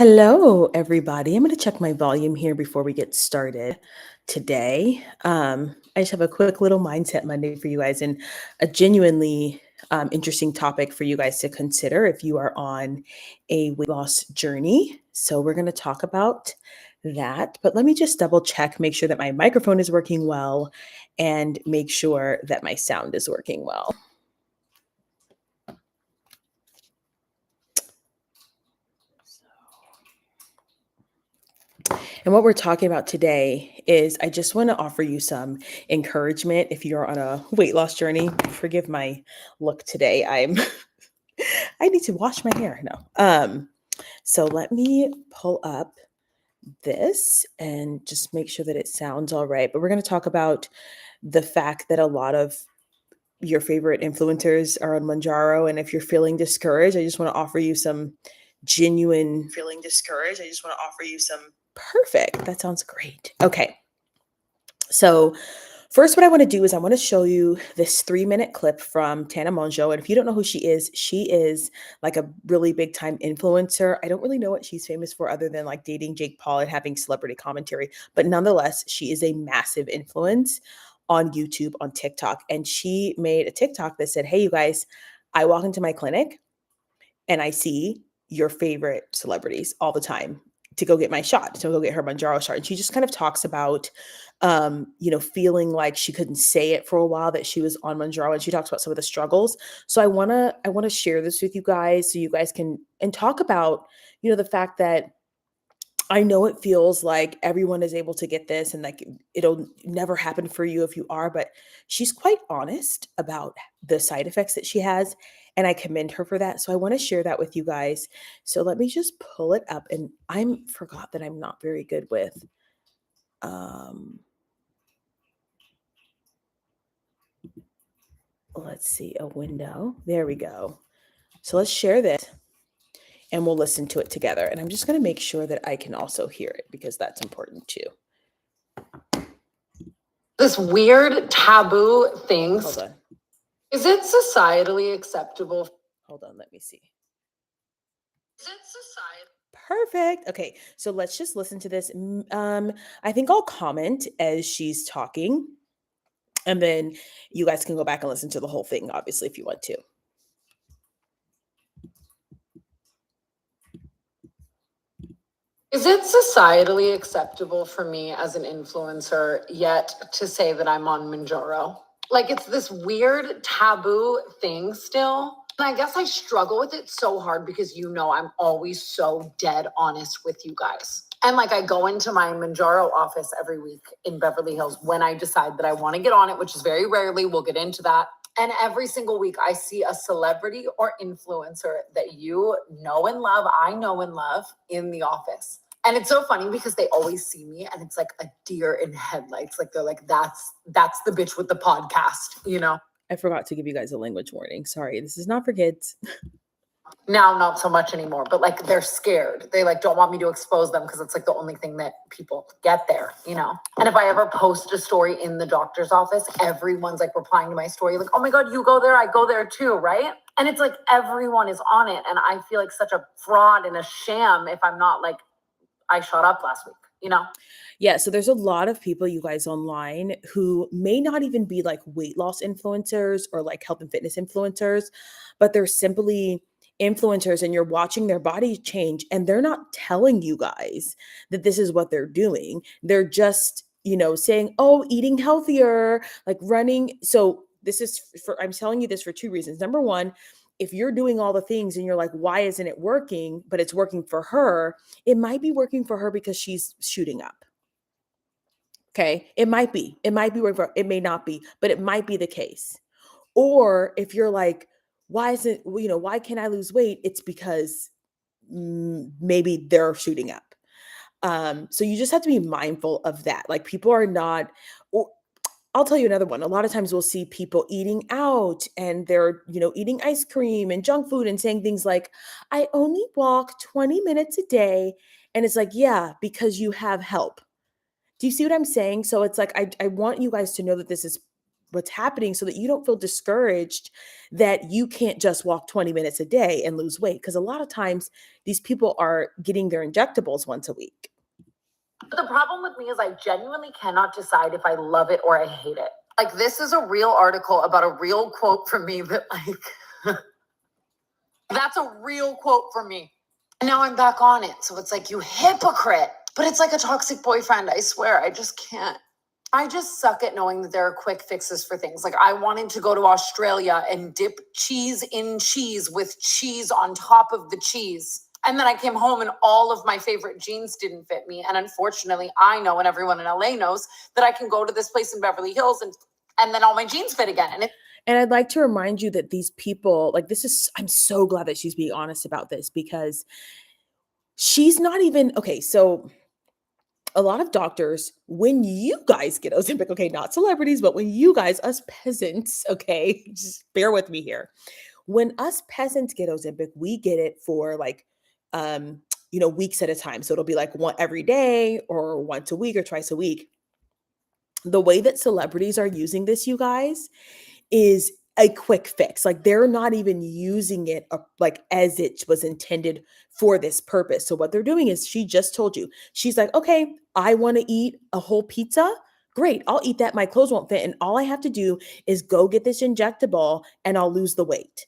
Hello, everybody. I'm going to check my volume here before we get started today. I just have a quick little mindset Monday for you guys and a genuinely interesting topic for you guys to consider if you are on a weight loss journey. So, we're going to talk about that. But let me just double check, make sure that my microphone is working well, and make sure that my sound is working well. And what we're talking about today is I just want to offer you some encouragement if you're on a weight loss journey. Forgive my look today. I need to wash my hair. No. So let me pull up this and just make sure that it sounds all right. But we're going to talk about the fact that a lot of your favorite influencers are on Monjaro. And if you're feeling discouraged, I just want to offer you some genuine perfect. That sounds great. Okay. So first, what I want to do is I want to show you this 3-minute clip from Tana Mongeau. And if you don't know who she is like a really big time influencer. I don't really know what she's famous for other than like dating Jake Paul and having celebrity commentary. But nonetheless, she is a massive influence on YouTube, on TikTok. And she made a TikTok that said, hey, you guys, I walk into my clinic and I see your favorite celebrities all the time to go get my shot, to go get her Mounjaro shot. And she just kind of talks about, feeling like she couldn't say it for a while that she was on Mounjaro, and she talks about some of the struggles. So I wanna share this with you guys so you guys can and talk about, the fact that I know it feels like everyone is able to get this and like it'll never happen for you if you are, but she's quite honest about the side effects that she has. And I commend her for that. So I want to share that with you guys. So let me just pull it up. And I'm forgot that I'm not very good with let's see, a window. There we go. So let's share this and we'll listen to it together. And I'm just going to make sure that I can also hear it because that's important too. This weird taboo things. Hold on. Is it societally acceptable? Hold on, let me see. Is it society? Perfect. Okay, so let's just listen to this. I think I'll comment as she's talking, and then you guys can go back and listen to the whole thing, obviously, if you want to. Is it societally acceptable for me as an influencer yet to say that I'm on Mounjaro? Like, it's this weird taboo thing still. And I guess I struggle with it so hard because I'm always so dead honest with you guys. And like I go into my Mounjaro office every week in Beverly Hills when I decide that I want to get on it, which is very rarely. We'll get into that. And every single week I see a celebrity or influencer that you know and love, I know and love in the office. And it's so funny because they always see me and it's like a deer in headlights. Like they're like, that's the bitch with the podcast, I forgot to give you guys a language warning. Sorry, this is not for kids. Now, not so much anymore, but like they're scared. They like don't want me to expose them because it's like the only thing that people get there. And if I ever post a story in the doctor's office, everyone's like replying to my story like, oh my God, you go there, I go there too, right? And it's like everyone is on it. And I feel like such a fraud and a sham if I'm not like, I shot up last week. Yeah, so there's a lot of people, you guys, online who may not even be like weight loss influencers or like health and fitness influencers, but they're simply influencers and you're watching their body change and they're not telling you guys that this is what they're doing. They're just, saying, oh, eating healthier, like running. So I'm telling you this for two reasons. Number one, if you're doing all the things and you're like, why isn't it working? But it's working for her. It might be working for her because she's shooting up. Okay. It might be working for her. It may not be, but it might be the case. Or if you're like, why can't I lose weight? It's because maybe they're shooting up. So you just have to be mindful of that. Like people are not, or I'll tell you another one. A lot of times we'll see people eating out and they're, eating ice cream and junk food and saying things like, I only walk 20 minutes a day. And it's like, yeah, because you have help. Do you see what I'm saying? So it's like, I want you guys to know that this is what's happening so that you don't feel discouraged that you can't just walk 20 minutes a day and lose weight. Because a lot of times these people are getting their injectables once a week. But the problem with me is I genuinely cannot decide if I love it or I hate it. Like, this is a real article about a real quote from me that, like, that's a real quote from me. And now I'm back on it. So it's like, you hypocrite. But it's like a toxic boyfriend. I swear, I just can't. I just suck at knowing that there are quick fixes for things. Like, I wanted to go to Australia and dip cheese in cheese with cheese on top of the cheese. And then I came home and all of my favorite jeans didn't fit me. And unfortunately, I know, and everyone in LA knows, that I can go to this place in Beverly Hills and then all my jeans fit again. And I'd like to remind you that these people, like, I'm so glad that she's being honest about this, because she's not even, okay, so a lot of doctors, when you guys get Ozempic, okay, not celebrities, but when you guys, us peasants, okay, just bear with me here. When us peasants get Ozempic, we get it for like, weeks at a time. So it'll be like one every day or once a week or twice a week. The way that celebrities are using this, you guys, is a quick fix. Like, they're not even using it like as it was intended for this purpose. So what they're doing is, she just told you, she's like, okay, I want to eat a whole pizza. Great. I'll eat that. My clothes won't fit. And all I have to do is go get this injectable and I'll lose the weight.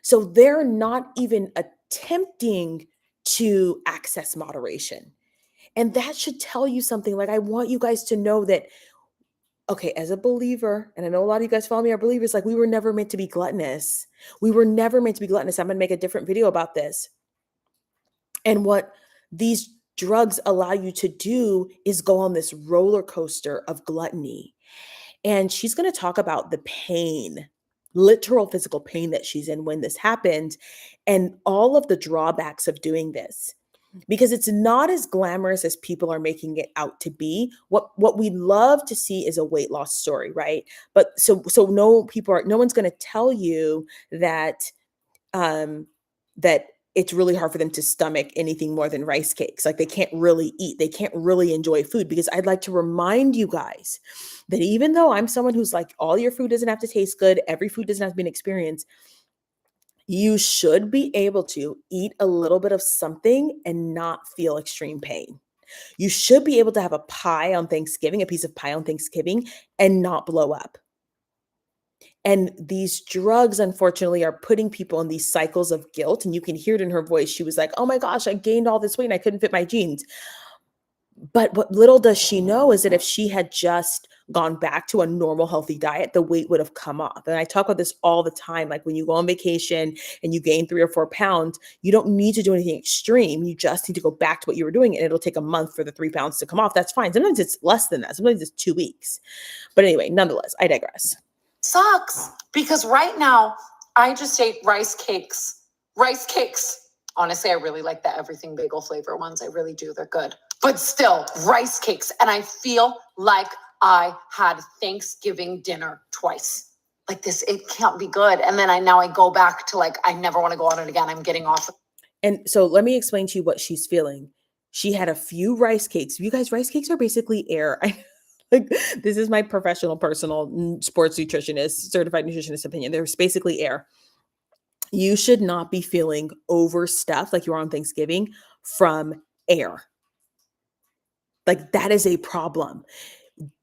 So they're not even attempting to access moderation. And that should tell you something. Like, I want you guys to know that, okay, as a believer, and I know a lot of you guys follow me are believers, like, we were never meant to be gluttonous. We were never meant to be gluttonous. I'm going to make a different video about this. And what these drugs allow you to do is go on this roller coaster of gluttony. And she's going to talk about the pain, literal physical pain that she's in when this happened, and all of the drawbacks of doing this. Because it's not as glamorous as people are making it out to be. What we love to see is a weight loss story, right? But so no one's going to tell you that that it's really hard for them to stomach anything more than rice cakes. Like, they can't really eat, they can't really enjoy food. Because I'd like to remind you guys that even though I'm someone who's like, all your food doesn't have to taste good, every food doesn't have to be an experience, you should be able to eat a little bit of something and not feel extreme pain. You should be able to have a pie on Thanksgiving, a piece of pie on Thanksgiving, and not blow up. And these drugs, unfortunately, are putting people in these cycles of guilt. And you can hear it in her voice. She was like, oh my gosh, I gained all this weight and I couldn't fit my jeans. But what little does she know is that if she had just gone back to a normal, healthy diet, the weight would have come off. And I talk about this all the time. Like, when you go on vacation and you gain 3 or 4 pounds, you don't need to do anything extreme. You just need to go back to what you were doing. And it'll take a month for the 3 pounds to come off. That's fine. Sometimes it's less than that. Sometimes it's 2 weeks. But anyway, nonetheless, I digress. Sucks, because right now I just ate rice cakes. Rice cakes. Honestly, I really like the everything bagel flavor ones. I really do. They're good. But still, rice cakes. And I feel like I had Thanksgiving dinner twice. Like, this, it can't be good. And then I go back to, like, I never want to go on it again. I'm getting off. And so let me explain to you what she's feeling. She had a few rice cakes. You guys, rice cakes are basically air. Like, this is my personal sports nutritionist, certified nutritionist opinion. They're basically air. You should not be feeling overstuffed like you are on Thanksgiving from air. Like, that is a problem.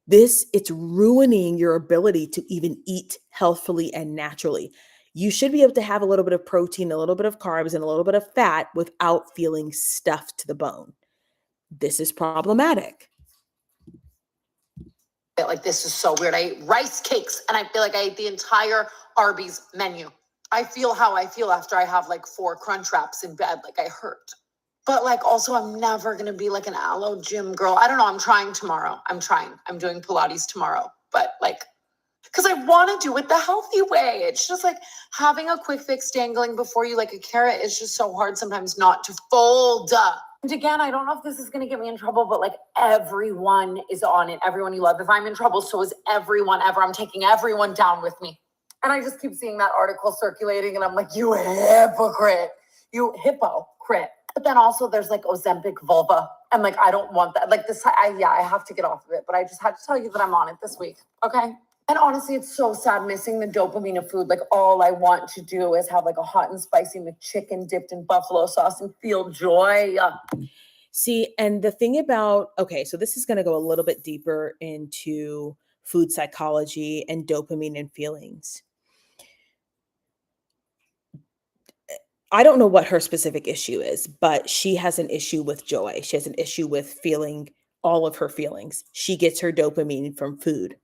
It's ruining your ability to even eat healthfully and naturally. You should be able to have a little bit of protein, a little bit of carbs, and a little bit of fat without feeling stuffed to the bone. This is problematic. Like, this is so weird. I ate rice cakes and I feel like I ate the entire Arby's menu. I feel how I feel after I have like 4 crunch wraps in bed. Like, I hurt. But like, also, I'm never going to be like an aloe gym girl. I don't know. I'm trying tomorrow. I'm doing Pilates tomorrow. But like, because I want to do it the healthy way. It's just like having a quick fix dangling before you like a carrot is just so hard sometimes not to fold. And again, I don't know if this is going to get me in trouble, but like, everyone is on it. Everyone you love. If I'm in trouble, so is everyone ever. I'm taking everyone down with me. And I just keep seeing that article circulating and I'm like, you hypocrite. You hypocrite. But then also there's like Ozempic vulva. And like, I don't want that. Like, this, I have to get off of it. But I just had to tell you that I'm on it this week. Okay? And honestly, it's so sad missing the dopamine of food. Like, all I want to do is have like a hot and spicy McChicken dipped in buffalo sauce and feel joy. See, and the thing about, okay, so this is going to go a little bit deeper into food psychology and dopamine and feelings. I don't know what her specific issue is, but she has an issue with joy. She has an issue with feeling all of her feelings. She gets her dopamine from food.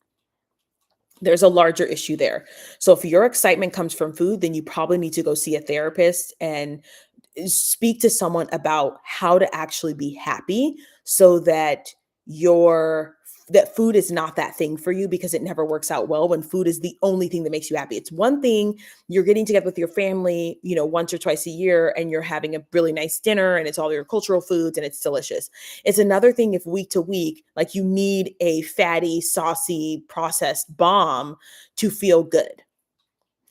There's a larger issue there. So if your excitement comes from food, then you probably need to go see a therapist and speak to someone about how to actually be happy so that your that food is not that thing for you, because it never works out well when food is the only thing that makes you happy. It's one thing you're getting together with your family, once or twice a year, and you're having a really nice dinner and it's all your cultural foods and it's delicious. It's another thing if week to week, like, you need a fatty, saucy, processed bomb to feel good.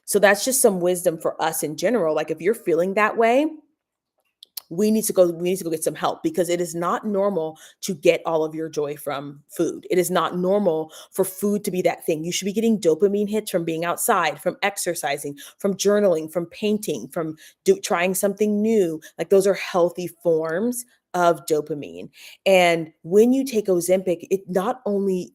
So that's just some wisdom for us in general. Like, if you're feeling that way, we need to go get some help, because it is not normal to get all of your joy from food. It is not normal for food to be that thing. You should be getting dopamine hits from being outside, from exercising, from journaling, from painting, from trying something new. Like, those are healthy forms of dopamine. And when you take Ozempic, it not only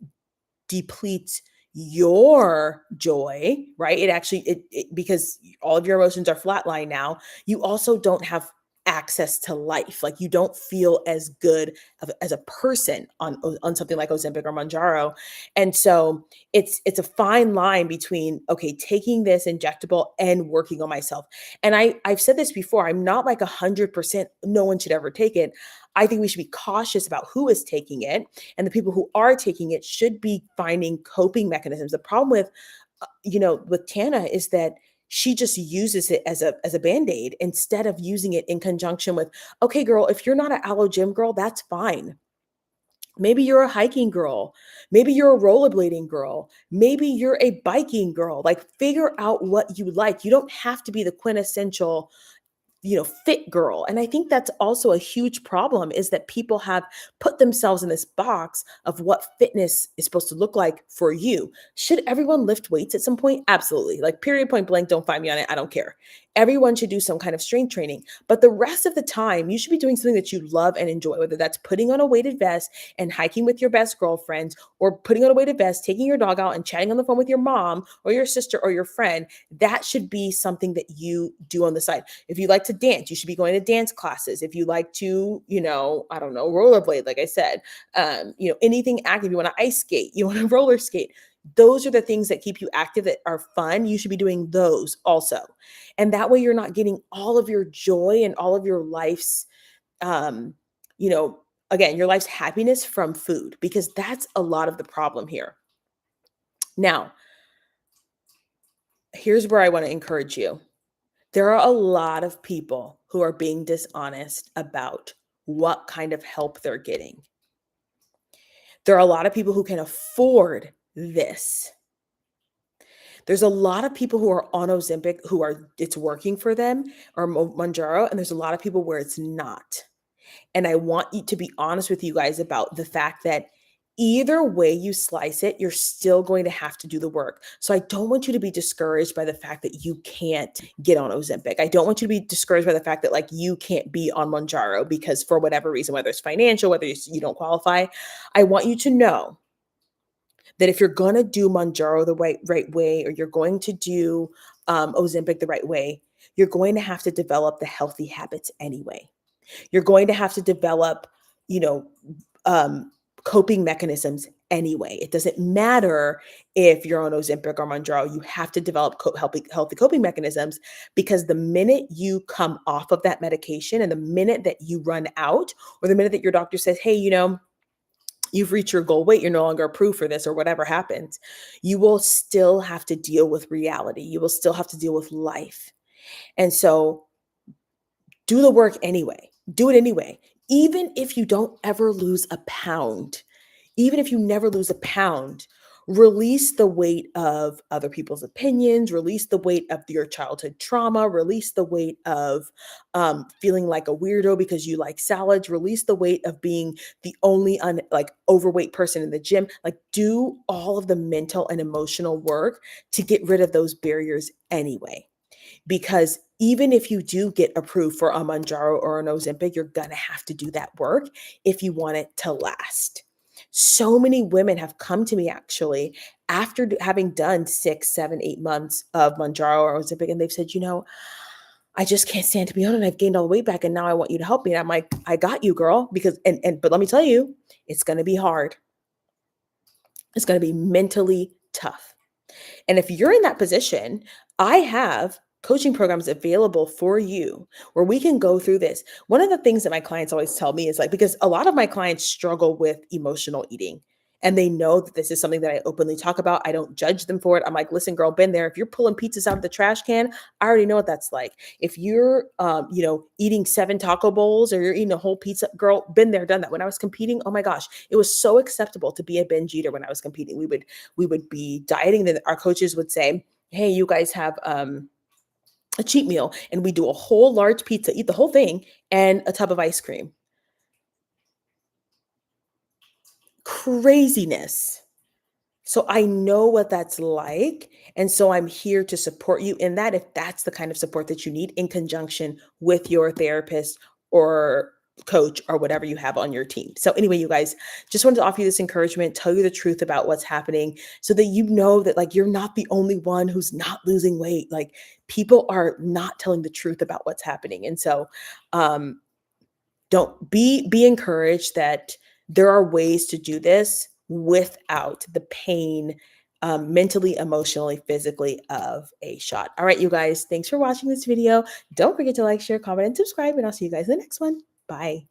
depletes your joy, right? It actually, because all of your emotions are flatline now, you also don't have access to life. Like, you don't feel as good as a person on something like Ozempic or Mounjaro. And so it's a fine line between, okay, taking this injectable and working on myself. And I've said this before, I'm not like 100% no one should ever take it. I think we should be cautious about who is taking it, and the people who are taking it should be finding coping mechanisms. The problem with Tana is that she just uses it as a band-aid instead of using it in conjunction with, okay, girl, if you're not an Allo Gym girl, that's fine. Maybe you're a hiking girl. Maybe you're a rollerblading girl. Maybe you're a biking girl. Like, figure out what you like. You don't have to be the quintessential fit girl. And I think that's also a huge problem, is that people have put themselves in this box of what fitness is supposed to look like for you. Should everyone lift weights at some point? Absolutely. Like, period, point blank, don't find me on it. I don't care. Everyone should do some kind of strength training. But the rest of the time, you should be doing something that you love and enjoy, whether that's putting on a weighted vest and hiking with your best girlfriends, or putting on a weighted vest, taking your dog out and chatting on the phone with your mom or your sister or your friend. That should be something that you do on the side. If you like to dance, you should be going to dance classes. If you like to, I don't know, rollerblade, like I said, anything active, you want to ice skate, you want to roller skate. Those are the things that keep you active, that are fun. You should be doing those also. And that way you're not getting all of your joy and all of your life's, um, again, your life's happiness from food, because that's a lot of the problem here. Now, here's where I want to encourage you. There are a lot of people who are being dishonest about what kind of help they're getting. There are a lot of people who can afford this. There's a lot of people who are on Ozempic it's working for them, or Mounjaro, and there's a lot of people where it's not. And I want you to be honest with you guys about the fact that either way you slice it, you're still going to have to do the work. So I don't want you to be discouraged by the fact that you can't get on Ozempic. I don't want you to be discouraged by the fact that, like, you can't be on Mounjaro because, for whatever reason, whether it's financial, whether you don't qualify. I want you to know that if you're going to do Mounjaro the right way, or you're going to do Ozempic the right way, you're going to have to develop the healthy habits anyway. You're going to have to develop, coping mechanisms anyway. It doesn't matter if you're on Ozempic or Mounjaro. You have to develop healthy coping mechanisms, because the minute you come off of that medication, and the minute that you run out, or the minute that your doctor says, hey, you've reached your goal weight, you're no longer approved for this, or whatever happens, you will still have to deal with reality. You will still have to deal with life. And so do the work anyway. Do it anyway. Even if you don't ever lose a pound, even if you never lose a pound, Release the weight of other people's opinions, release the weight of your childhood trauma, release the weight of feeling like a weirdo because you like salads, release the weight of being the only like overweight person in the gym. Like, do all of the mental and emotional work to get rid of those barriers anyway. Because even if you do get approved for a Mounjaro or an Ozempic, you're going to have to do that work if you want it to last. So many women have come to me actually after having done 6, 7, 8 months of Mounjaro or Ozempic, and they've said, I just can't stand to be on it. I've gained all the weight back, and now I want you to help me. And I'm like, I got you, girl. Because but let me tell you, it's going to be hard. It's going to be mentally tough. And if you're in that position, I have coaching programs available for you where we can go through this. One of the things that my clients always tell me is like, because a lot of my clients struggle with emotional eating and they know that this is something that I openly talk about. I don't judge them for it. I'm like, listen, girl, been there. If you're pulling pizzas out of the trash can, I already know what that's like. If you're, eating 7 taco bowls or you're eating a whole pizza, girl, been there, done that. When I was competing, oh my gosh, it was so acceptable to be a binge eater when I was competing. We would be dieting, then our coaches would say, hey, you guys have a cheat meal, and we do a whole large pizza, eat the whole thing, and a tub of ice cream. Craziness. So I know what that's like. And so I'm here to support you in that if that's the kind of support that you need in conjunction with your therapist or coach or whatever you have on your team. So anyway, you guys, just wanted to offer you this encouragement, tell you the truth about what's happening so that you know that like you're not the only one who's not losing weight. Like people are not telling the truth about what's happening. And so don't be encouraged that there are ways to do this without the pain, mentally, emotionally, physically of a shot. All right, you guys, thanks for watching this video. Don't forget to like, share, comment, and subscribe, and I'll see you guys in the next one. Bye.